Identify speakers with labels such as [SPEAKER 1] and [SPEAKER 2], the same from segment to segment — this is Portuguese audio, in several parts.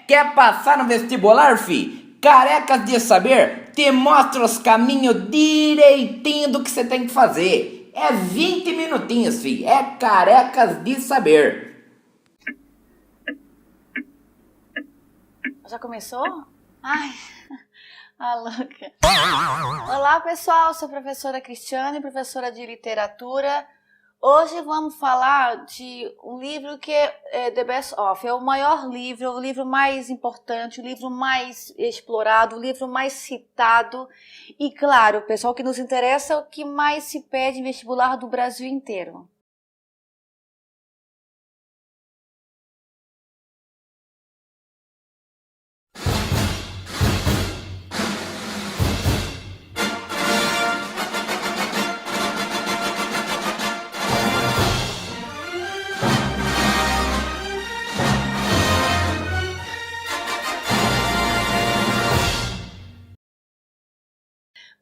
[SPEAKER 1] Quer passar no vestibular, fi? Carecas de Saber te mostra os caminhos direitinho do que você tem que fazer. É 20 minutinhos, fi. É Carecas de Saber.
[SPEAKER 2] Já começou? Ai, a louca. Olá, pessoal. Sou a professora Cristiane, professora de literatura. Hoje vamos falar de um livro que é The Best Of. É o maior livro, o livro mais importante, o livro mais explorado, o livro mais citado. E, claro, o pessoal que nos interessa é o que mais se pede em vestibular do Brasil inteiro.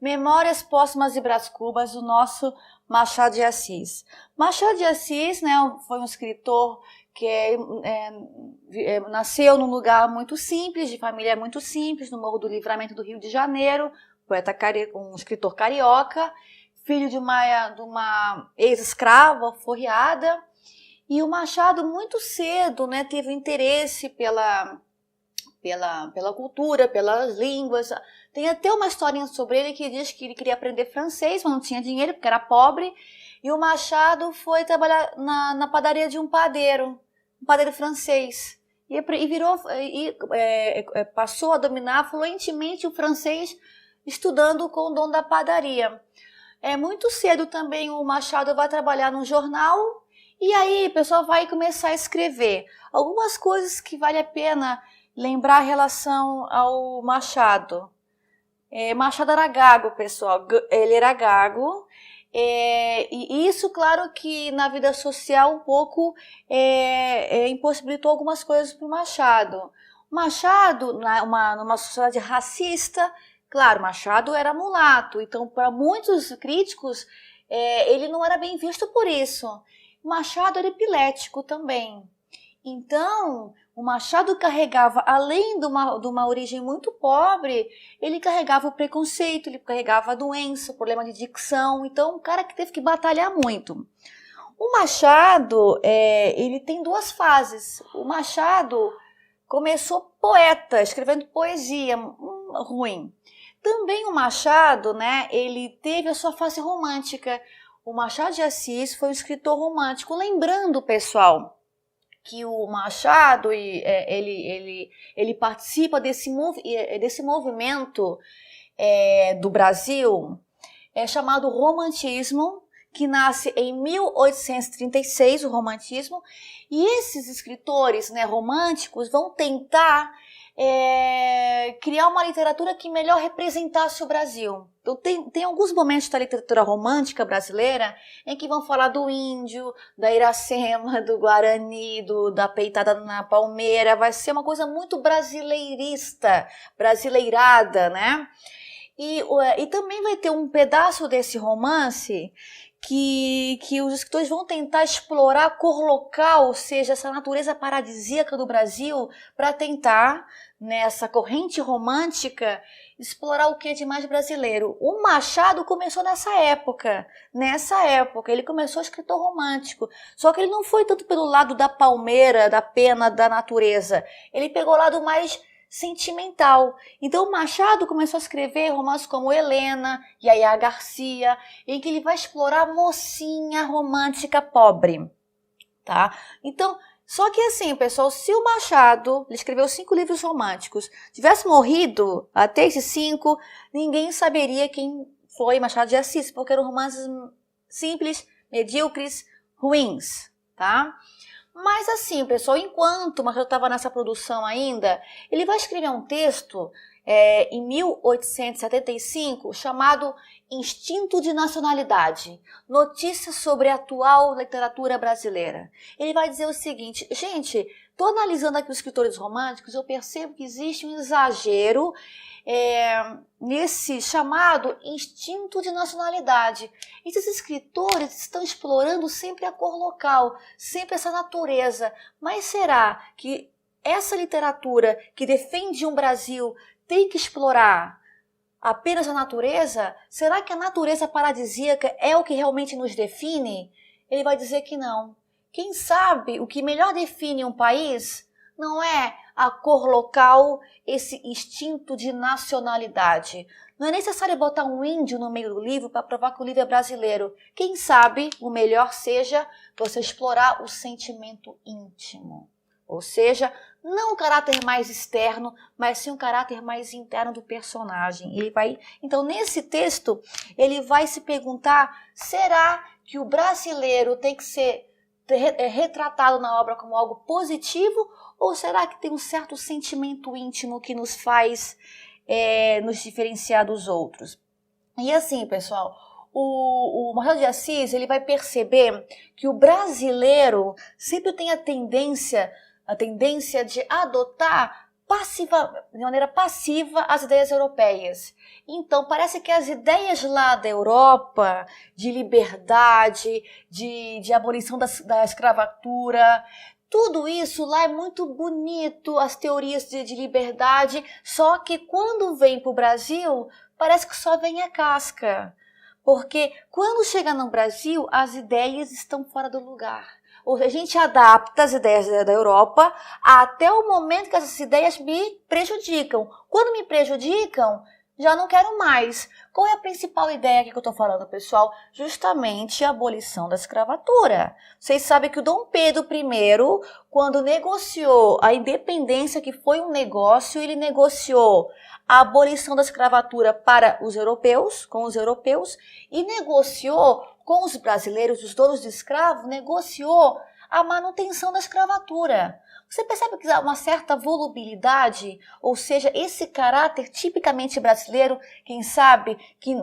[SPEAKER 2] Memórias Póstumas de Brás Cubas, do nosso Machado de Assis. Machado de Assis, né, foi um escritor que nasceu num lugar muito simples, de família muito simples, no Morro do Livramento do Rio de Janeiro, um escritor carioca, filho de uma ex-escrava alforriada. E o Machado, muito cedo, né, teve interesse pela cultura, pelas línguas. Tem até uma historinha sobre ele que diz que ele queria aprender francês, mas não tinha dinheiro porque era pobre. E o Machado foi trabalhar na padaria de um padeiro francês. Passou a dominar fluentemente o francês estudando com o dono da padaria. Muito cedo também o Machado vai trabalhar num jornal. E aí o pessoal vai começar a escrever algumas coisas que vale a pena lembrar em relação ao Machado. Machado era gago, pessoal. Ele era gago. E isso, claro, que na vida social um pouco impossibilitou algumas coisas para o Machado. O Machado, numa sociedade racista, claro, Machado era mulato. Então, para muitos críticos, ele não era bem visto por isso. Machado era epilético também. Então, o Machado carregava, além de uma origem muito pobre, ele carregava o preconceito, ele carregava a doença, o problema de dicção. Então, um cara que teve que batalhar muito. O Machado, ele tem duas fases. O Machado começou poeta, escrevendo poesia, ruim. Também o Machado, né, ele teve a sua fase romântica. O Machado de Assis foi um escritor romântico. Lembrando, pessoal, que o Machado ele participa desse movimento do Brasil chamado Romantismo, que nasce em 1836, o Romantismo, e esses escritores, né, românticos vão tentar criar uma literatura que melhor representasse o Brasil. Então, tem alguns momentos da literatura romântica brasileira em que vão falar do índio, da Iracema, do Guarani, da peitada na palmeira. Vai ser uma coisa muito brasileirista, brasileirada, né? E também vai ter um pedaço desse romance que os escritores vão tentar explorar a cor local, ou seja, essa natureza paradisíaca do Brasil, para tentar, nessa corrente romântica, explorar o que é de mais brasileiro. O Machado começou nessa época, ele começou escritor romântico, só que ele não foi tanto pelo lado da palmeira, da pena, da natureza, ele pegou o lado mais sentimental. Então o Machado começou a escrever romances como Helena, Yaya Garcia, em que ele vai explorar a mocinha romântica pobre, tá? Então, só que assim, pessoal, se o Machado, ele escreveu 5 livros românticos, tivesse morrido até esses 5, ninguém saberia quem foi Machado de Assis, porque eram romances simples, medíocres, ruins, tá? Mas assim, pessoal, enquanto o Machado estava nessa produção ainda, ele vai escrever um texto em 1875 chamado Instinto de Nacionalidade, notícias sobre a atual literatura brasileira. Ele vai dizer o seguinte: gente, estou analisando aqui os escritores românticos, eu percebo que existe um exagero nesse chamado instinto de nacionalidade. Esses escritores estão explorando sempre a cor local, sempre essa natureza. Mas será que essa literatura que defende um Brasil tem que explorar apenas a natureza? Será que a natureza paradisíaca é o que realmente nos define? Ele vai dizer que não. Quem sabe o que melhor define um país não é a cor local, esse instinto de nacionalidade. Não é necessário botar um índio no meio do livro para provar que o livro é brasileiro. Quem sabe o melhor seja você explorar o sentimento íntimo. Ou seja, não o caráter mais externo, mas sim o caráter mais interno do personagem. Então, nesse texto, ele vai se perguntar, será que o brasileiro tem que ser retratado na obra como algo positivo, ou será que tem um certo sentimento íntimo que nos faz nos diferenciar dos outros? E assim, pessoal, o Machado de Assis, ele vai perceber que o brasileiro sempre tem a tendência de adotar de maneira passiva as ideias europeias. Então, parece que as ideias lá da Europa, de liberdade, de abolição da escravatura, tudo isso lá é muito bonito, as teorias de liberdade, só que quando vem para o Brasil, parece que só vem a casca. Porque quando chega no Brasil, as ideias estão fora do lugar. A gente adapta as ideias da Europa até o momento que essas ideias me prejudicam. Quando me prejudicam, já não quero mais. Qual é a principal ideia aqui que eu estou falando, pessoal? Justamente a abolição da escravatura. Vocês sabem que o Dom Pedro I, quando negociou a independência, que foi um negócio, ele negociou a abolição da escravatura para os europeus, com os europeus, e negociou com os brasileiros, os donos de escravos, negociou a manutenção da escravatura. Você percebe que há uma certa volubilidade, ou seja, esse caráter tipicamente brasileiro, quem sabe, que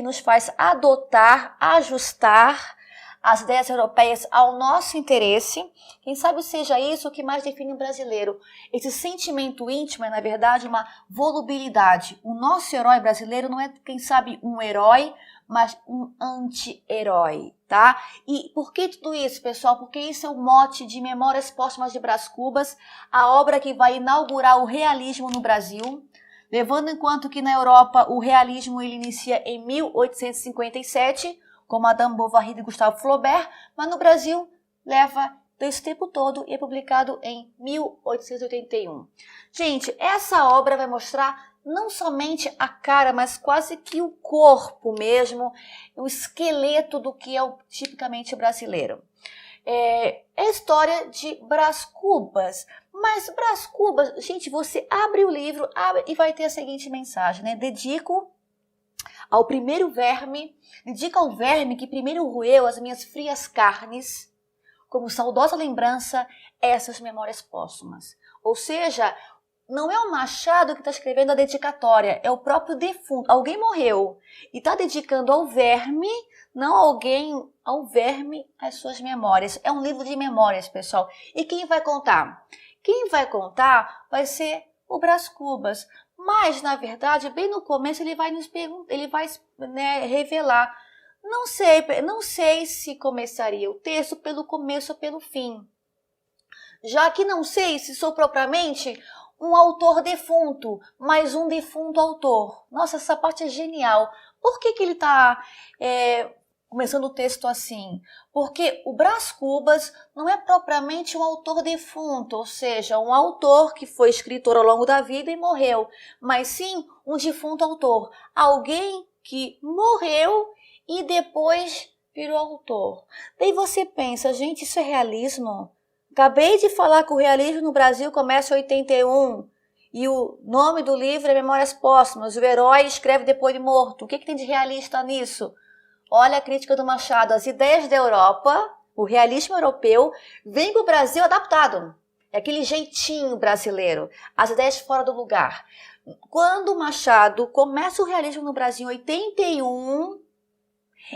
[SPEAKER 2] nos faz adotar, ajustar as ideias europeias ao nosso interesse. Quem sabe seja isso o que mais define o brasileiro. Esse sentimento íntimo é, na verdade, uma volubilidade. O nosso herói brasileiro não é, quem sabe, um herói, mas um anti-herói, tá? E por que tudo isso, pessoal? Porque isso é o mote de Memórias Póstumas de Brás Cubas, a obra que vai inaugurar o realismo no Brasil, levando em conta que na Europa o realismo ele inicia em 1857, com Madame Bovary e Gustave Flaubert, mas no Brasil leva esse tempo todo e é publicado em 1881. Gente, essa obra vai mostrar não somente a cara, mas quase que o corpo mesmo, o esqueleto do que é o tipicamente brasileiro. É a história de Brás Cubas. Mas Brás Cubas, gente, você abre o livro e vai ter a seguinte mensagem, né? Dedico ao verme que primeiro roeu as minhas frias carnes, como saudosa lembrança, essas memórias póstumas. Ou seja, não é o Machado que está escrevendo a dedicatória, é o próprio defunto. Alguém morreu e está dedicando ao verme, não ao verme, as suas memórias. É um livro de memórias, pessoal. E quem vai contar? Quem vai contar vai ser o Brás Cubas. Mas, na verdade, bem no começo ele vai nos perguntar, ele vai revelar. Não sei se começaria o texto pelo começo ou pelo fim. Já que não sei se sou propriamente um autor defunto, mas um defunto autor. Nossa, essa parte é genial. Por que ele está começando o texto assim? Porque o Brás Cubas não é propriamente um autor defunto, ou seja, um autor que foi escritor ao longo da vida e morreu, mas sim um defunto autor. Alguém que morreu e depois virou autor. Daí você pensa, gente, isso é realismo? Acabei de falar que o realismo no Brasil começa em 81 e o nome do livro é Memórias Póstumas. O herói escreve depois de morto. O que tem de realista nisso? Olha a crítica do Machado. As ideias da Europa, o realismo europeu, vem para o Brasil adaptado. É aquele jeitinho brasileiro. As ideias fora do lugar. Quando o Machado começa o realismo no Brasil em 81,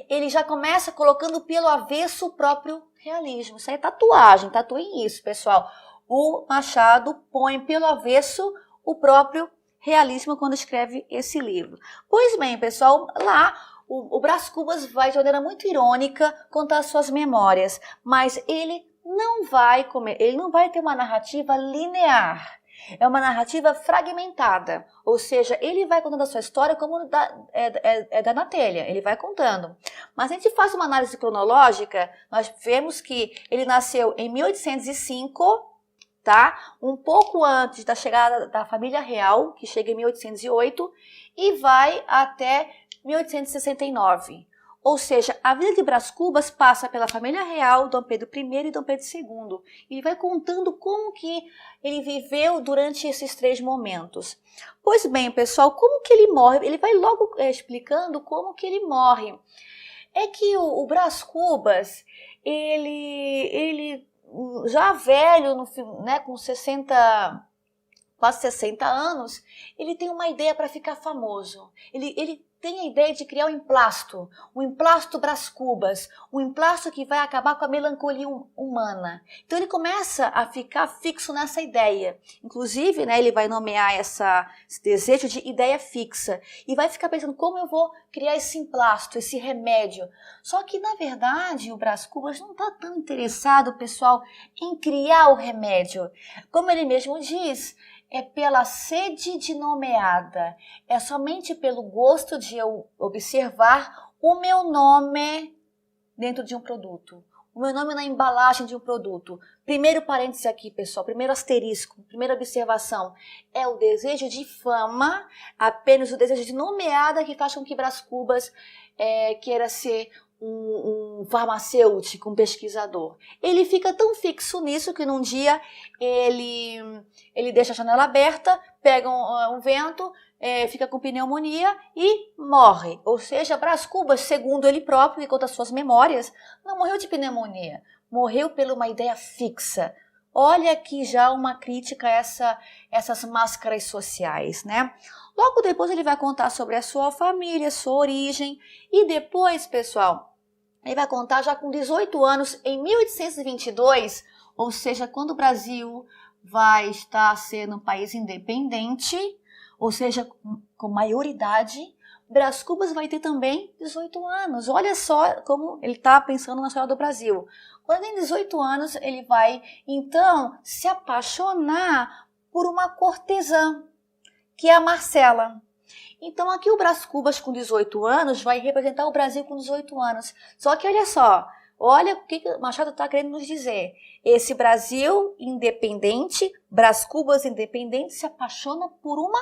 [SPEAKER 2] ele já começa colocando pelo avesso o próprio realismo. Isso aí é tatuagem, tatuem isso, pessoal. O Machado põe pelo avesso o próprio realismo quando escreve esse livro. Pois bem, pessoal, lá o Brás Cubas vai de maneira muito irônica contar suas memórias, mas ele ele não vai ter uma narrativa linear. É uma narrativa fragmentada, ou seja, ele vai contando a sua história como da na telha, ele vai contando. Mas a gente faz uma análise cronológica, nós vemos que ele nasceu em 1805, tá? Um pouco antes da chegada da família real, que chega em 1808, e vai até 1869. Ou seja, a vida de Brás Cubas passa pela família real, Dom Pedro I e Dom Pedro II. E vai contando como que ele viveu durante esses 3 momentos. Pois bem, pessoal, como que ele morre? Ele vai logo explicando como que ele morre. É que o Brás Cubas, ele já velho, né, com quase 60 anos, ele tem uma ideia para ficar famoso. Ele tem a ideia de criar um emplasto Brás Cubas, um emplasto que vai acabar com a melancolia humana. Então ele começa a ficar fixo nessa ideia. Inclusive, né, ele vai nomear esse desejo de ideia fixa e vai ficar pensando como eu vou criar esse emplasto, esse remédio. Só que, na verdade, o Brás Cubas não está tão interessado, pessoal, em criar o remédio. Como ele mesmo diz, é pela sede de nomeada, é somente pelo gosto de eu observar o meu nome dentro de um produto, o meu nome na embalagem de um produto. Primeiro parêntese aqui, pessoal, primeiro asterisco, primeira observação, é o desejo de fama, apenas o desejo de nomeada que faz com que Brás Cubas queira ser um farmacêutico, um pesquisador. Ele fica tão fixo nisso que num dia ele deixa a janela aberta, pega um vento, fica com pneumonia e morre. Ou seja, Brás Cubas, segundo ele próprio e conta as suas memórias, não morreu de pneumonia, morreu por uma ideia fixa. Olha aqui já uma crítica a essas máscaras sociais, né? Logo depois ele vai contar sobre a sua família, sua origem e depois, pessoal, ele vai contar já com 18 anos, em 1822, ou seja, quando o Brasil vai estar sendo um país independente, ou seja, com maioridade, Brás Cubas vai ter também 18 anos. Olha só como ele está pensando na história do Brasil. Quando tem 18 anos, ele vai, então, se apaixonar por uma cortesã, que é a Marcela. Então, aqui o Brás Cubas, com 18 anos, vai representar o Brasil com 18 anos. Só que, olha só, olha o que o Machado está querendo nos dizer. Esse Brasil independente, Brás Cubas independente, se apaixona por uma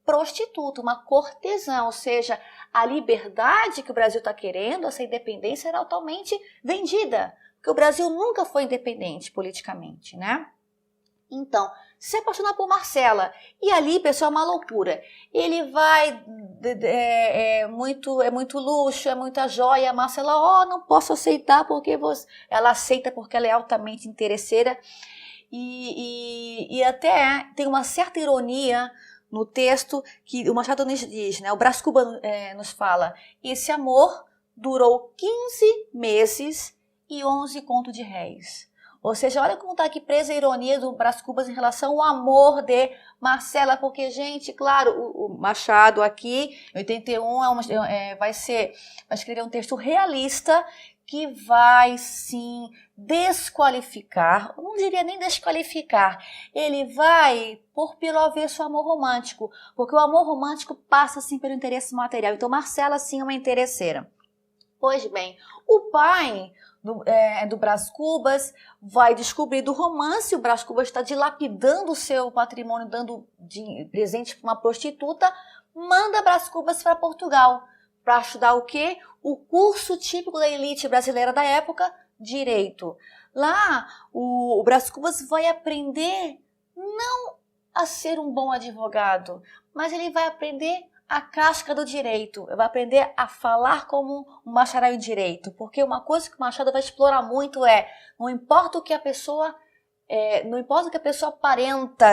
[SPEAKER 2] prostituta, uma cortesã, ou seja, a liberdade que o Brasil está querendo, essa independência era totalmente vendida, porque o Brasil nunca foi independente politicamente, né? Então, se apaixonar por Marcela. E ali, pessoal, é uma loucura. Ele vai, é muito luxo, é muita joia. A Marcela, não posso aceitar porque ela aceita porque ela é altamente interesseira. E até tem uma certa ironia no texto que o Machado nos diz, né? O Brás Cubas nos fala, esse amor durou 15 meses e 11 contos de réis. Ou seja, olha como está aqui presa a ironia do Brás Cubas em relação ao amor de Marcela, porque, gente, claro, o Machado aqui, em 81, vai escrever um texto realista que vai, sim, desqualificar, não diria nem desqualificar, ele vai pôr pelo avesso o amor romântico, porque o amor romântico passa, sim, pelo interesse material. Então, Marcela, sim, é uma interesseira. Pois bem, o pai do Brás Cubas vai descobrir do romance, o Brás Cubas está dilapidando o seu patrimônio, dando de presente para uma prostituta, manda Brás Cubas para Portugal, para estudar o quê? O curso típico da elite brasileira da época, Direito. Lá, o Brás Cubas vai aprender não a ser um bom advogado, mas ele vai aprender a casca do direito, vai aprender a falar como um bacharel em direito, porque uma coisa que o Machado vai explorar muito não importa o que a pessoa aparenta,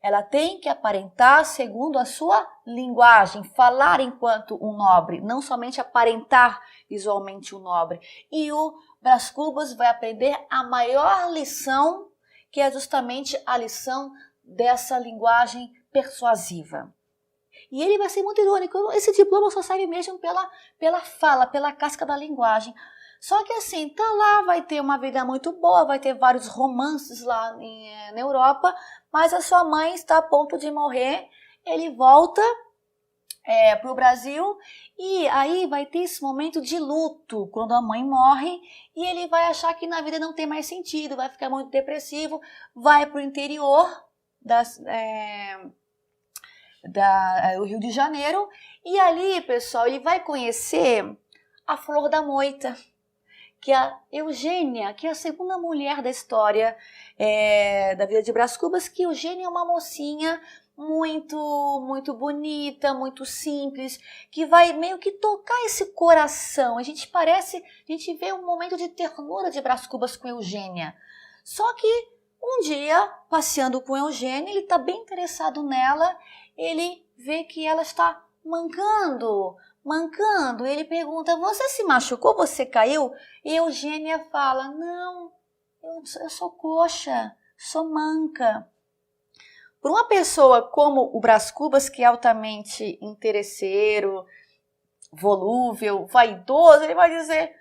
[SPEAKER 2] ela tem que aparentar segundo a sua linguagem, falar enquanto um nobre, não somente aparentar visualmente um nobre. E o Brás Cubas vai aprender a maior lição, que é justamente a lição dessa linguagem persuasiva. E ele vai ser muito irônico, esse diploma só serve mesmo pela fala, pela casca da linguagem. Só que assim, tá lá, vai ter uma vida muito boa, vai ter vários romances lá na Europa, mas a sua mãe está a ponto de morrer, ele volta para o Brasil e aí vai ter esse momento de luto quando a mãe morre e ele vai achar que na vida não tem mais sentido, vai ficar muito depressivo, vai para o interior do Rio de Janeiro e ali, pessoal, ele vai conhecer a Flor da Moita, que é a Eugênia, que é a segunda mulher da história da vida de Brás Cubas, que Eugênia é uma mocinha muito bonita, muito simples, que vai meio que tocar esse coração. A gente vê um momento de ternura de Brás Cubas com Eugênia. Só que um dia, passeando com Eugênia, ele está bem interessado nela, ele vê que ela está mancando. Ele pergunta, você se machucou, você caiu? E Eugênia fala, não, eu sou coxa, sou manca. Para uma pessoa como o Brás Cubas, que é altamente interesseiro, volúvel, vaidoso, ele vai dizer,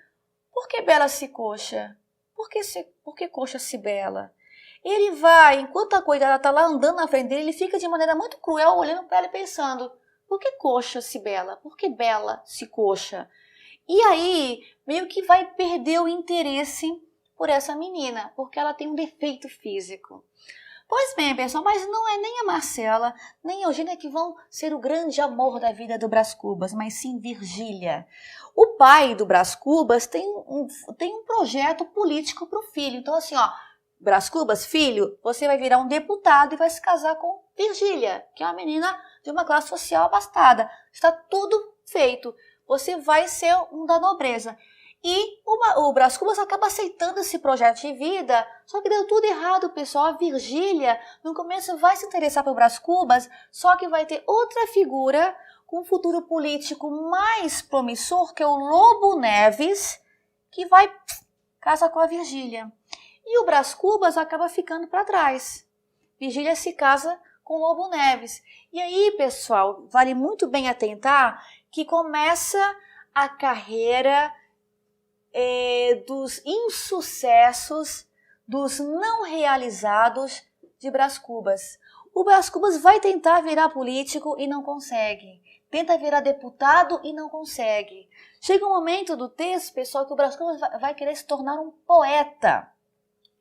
[SPEAKER 2] por que bela se coxa? Por que coxa se bela? Ele vai, enquanto a coitada está lá andando na frente dele, ele fica de maneira muito cruel, olhando para ela e pensando, por que coxa se bela? Por que bela se coxa? E aí, meio que vai perder o interesse por essa menina, porque ela tem um defeito físico. Pois bem, pessoal, mas não é nem a Marcela, nem a Eugênia que vão ser o grande amor da vida do Brás Cubas, mas sim Virgília. O pai do Brás Cubas tem um projeto político para o filho. Então, assim, ó, Brás Cubas, filho, você vai virar um deputado e vai se casar com Virgília, que é uma menina de uma classe social abastada. Está tudo feito. Você vai ser um da nobreza. E o Brás Cubas acaba aceitando esse projeto de vida, só que deu tudo errado, pessoal. A Virgília, no começo, vai se interessar pelo Brás Cubas, só que vai ter outra figura com um futuro político mais promissor, que é o Lobo Neves, que vai casar com a Virgília. E o Brás Cubas acaba ficando para trás. Virgília se casa com o Lobo Neves. E aí, pessoal, vale muito bem atentar que começa a carreira dos insucessos, dos não realizados de Brás Cubas. O Brás Cubas vai tentar virar político e não consegue. Tenta virar deputado e não consegue. Chega um momento do texto, pessoal, que o Brás Cubas vai querer se tornar um poeta.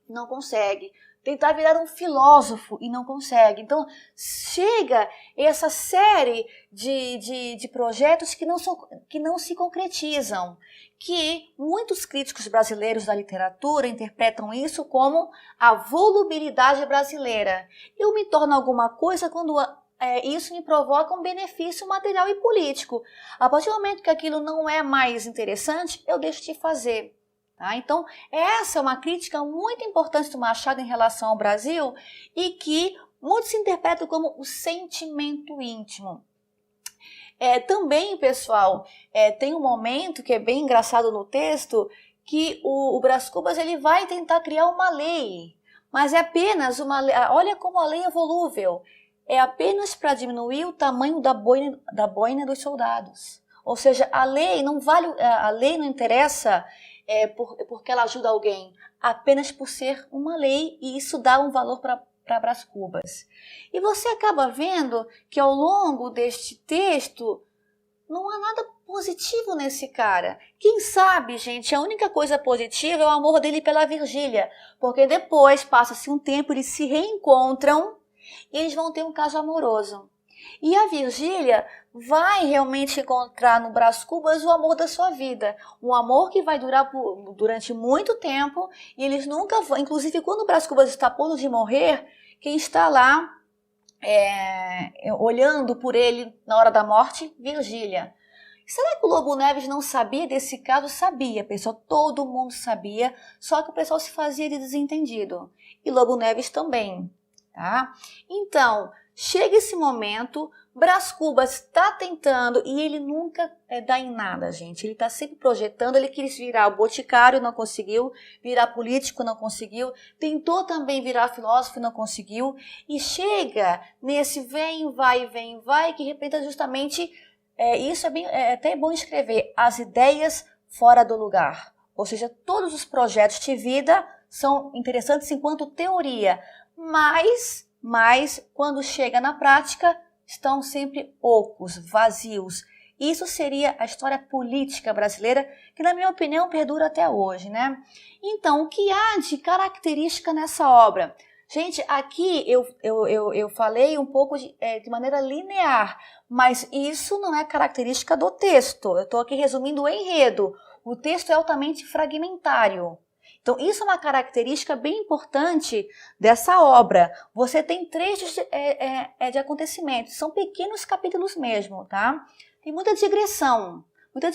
[SPEAKER 2] Não consegue. Tentar virar um filósofo e não consegue. Então, chega essa série de projetos que não se concretizam, que muitos críticos brasileiros da literatura interpretam isso como a volubilidade brasileira. Eu me torno alguma coisa quando isso me provoca um benefício material e político. A partir do momento que aquilo não é mais interessante, eu deixo de fazer. Tá? Então, essa é uma crítica muito importante do Machado em relação ao Brasil e que muitos interpretam como o sentimento íntimo. Também, pessoal, tem um momento que é bem engraçado no texto que o Brás Cubas ele vai tentar criar uma lei, mas é apenas uma lei. Olha como a lei é volúvel. É apenas para diminuir o tamanho da boina dos soldados. Ou seja, a lei não interessa porque ela ajuda alguém, apenas por ser uma lei, e isso dá um valor para Brás Cubas. E você acaba vendo que ao longo deste texto não há nada positivo nesse cara. Quem sabe, gente, a única coisa positiva é o amor dele pela Virgília, porque depois, passa-se um tempo, eles se reencontram e eles vão ter um caso amoroso. E a Virgília vai realmente encontrar no Brás Cubas o amor da sua vida. Um amor que vai durar durante muito tempo e eles nunca vão. Inclusive, quando o Brás Cubas está a ponto de morrer, quem está lá olhando por ele na hora da morte? Virgília. Será que o Lobo Neves não sabia desse caso? Sabia, pessoal. Todo mundo sabia, só que o pessoal se fazia de desentendido. E Lobo Neves também. Tá? Então, chega esse momento, Brás Cubas está tentando e ele nunca dá em nada, gente. Ele está sempre projetando, ele quis virar o boticário, não conseguiu, virar político, não conseguiu, tentou também virar filósofo, não conseguiu, e chega nesse vem, vai, que representa justamente, isso é até bom escrever, as ideias fora do lugar. Ou seja, todos os projetos de vida são interessantes enquanto teoria, mas quando chega na prática, estão sempre ocos, vazios. Isso seria a história política brasileira, que na minha opinião perdura até hoje, né? Então, o que há de característica nessa obra? Gente, aqui eu falei um pouco de maneira linear, mas isso não é característica do texto. Eu estou aqui resumindo o enredo. O texto é altamente fragmentário. Então, isso é uma característica bem importante dessa obra. Você tem trechos de acontecimentos, são pequenos capítulos mesmo, tá? Tem muita digressão. Então,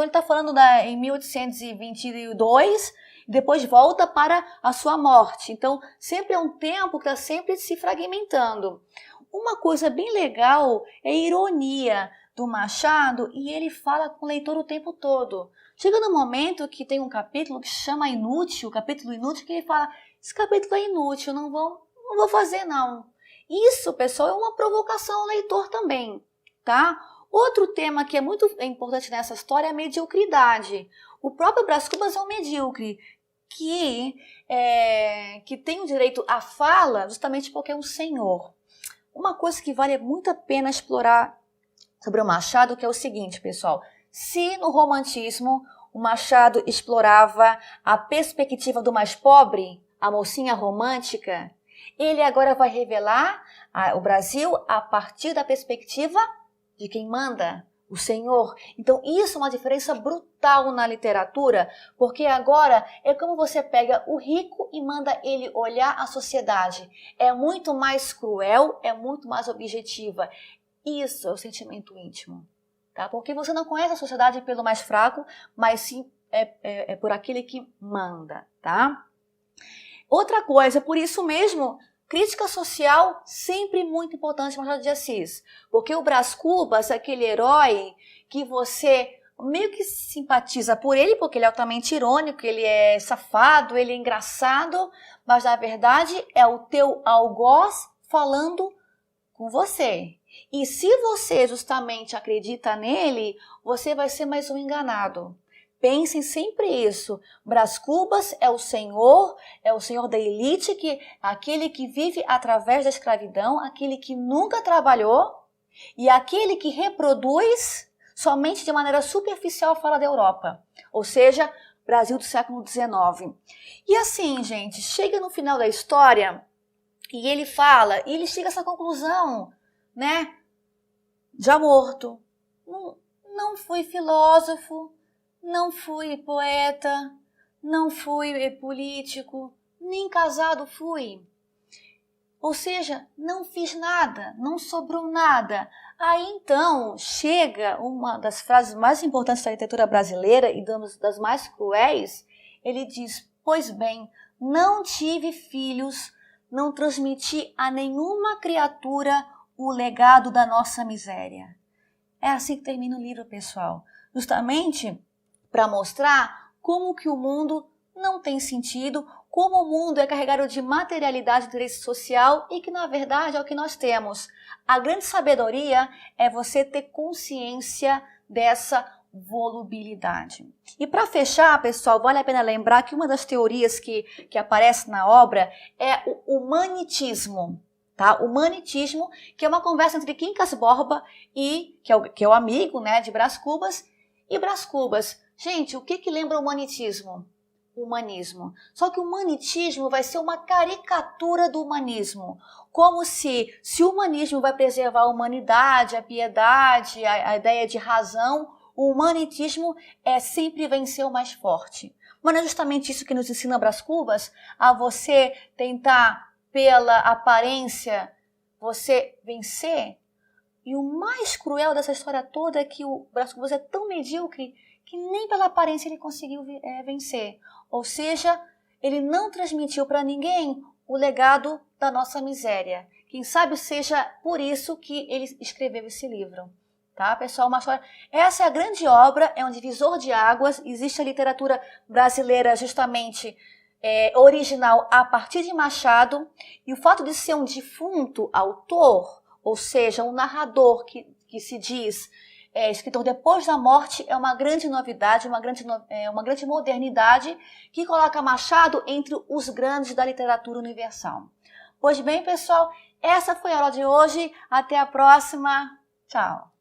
[SPEAKER 2] ele está falando em 1822, depois volta para a sua morte. Então, sempre é um tempo que está sempre se fragmentando. Uma coisa bem legal é a ironia do Machado, e ele fala com o leitor o tempo todo. Chega no momento que tem um capítulo que chama Inútil, o capítulo Inútil, que ele fala, esse capítulo é inútil, não vou fazer não. Isso, pessoal, é uma provocação ao leitor também, tá? Outro tema que é muito importante nessa história é a mediocridade. O próprio Brás Cubas é um medíocre, que tem o direito à fala justamente porque é um senhor. Uma coisa que vale muito a pena explorar sobre o Machado, que é o seguinte, pessoal. Se no romantismo o Machado explorava a perspectiva do mais pobre, a mocinha romântica, ele agora vai revelar o Brasil a partir da perspectiva de quem manda, o Senhor. Então isso é uma diferença brutal na literatura, porque agora é como você pega o rico e manda ele olhar a sociedade. É muito mais cruel, é muito mais objetiva. Isso é o sentimento íntimo, tá? Porque você não conhece a sociedade pelo mais fraco, mas sim por aquele que manda, tá? Outra coisa, por isso mesmo, crítica social sempre muito importante no Machado de Assis, porque o Brás Cubas é aquele herói que você meio que simpatiza por ele, porque ele é altamente irônico, ele é safado, ele é engraçado, mas na verdade é o teu algoz falando com você. E se você justamente acredita nele, você vai ser mais um enganado. Pensem sempre isso. Brás Cubas é o senhor da elite, aquele que vive através da escravidão, aquele que nunca trabalhou e aquele que reproduz somente de maneira superficial a fala da Europa. Ou seja, Brasil do século XIX. E assim, gente, chega no final da história e ele fala, e ele chega a essa conclusão, né? Já morto. Não fui filósofo, não fui poeta, não fui político, nem casado fui. Ou seja, não fiz nada, não sobrou nada. Aí então chega uma das frases mais importantes da literatura brasileira e das mais cruéis. Ele diz, pois bem, não tive filhos, não transmiti a nenhuma criatura o legado da nossa miséria. É assim que termina o livro, pessoal. Justamente para mostrar como que o mundo não tem sentido, como o mundo é carregado de materialidade e interesse social e que, na verdade, é o que nós temos. A grande sabedoria é você ter consciência dessa volubilidade. E para fechar, pessoal, vale a pena lembrar que uma das teorias que aparece na obra é o humanitismo. Tá? O humanitismo, que é uma conversa entre Quincas Borba que é o amigo, né, de Brás Cubas, e Brás Cubas. Gente, o que lembra o humanitismo? O humanismo. Só que o humanitismo vai ser uma caricatura do humanismo. Como se o humanismo vai preservar a humanidade, a piedade, a ideia de razão, o humanitismo é sempre vencer o mais forte. Mas não é justamente isso que nos ensina Brás Cubas? A você tentar, pela aparência, você vencer? E o mais cruel dessa história toda é que o Brás Cubas é tão medíocre que nem pela aparência ele conseguiu vencer. Ou seja, ele não transmitiu para ninguém o legado da nossa miséria. Quem sabe seja por isso que ele escreveu esse livro. Tá, pessoal? Uma história. Essa é a grande obra, é um divisor de águas. Existe a literatura brasileira justamente original a partir de Machado. E o fato de ser um defunto autor, ou seja, um narrador que se diz escritor depois da morte é uma grande novidade, uma grande modernidade que coloca Machado entre os grandes da literatura universal. Pois bem, pessoal, essa foi a aula de hoje. Até a próxima. Tchau.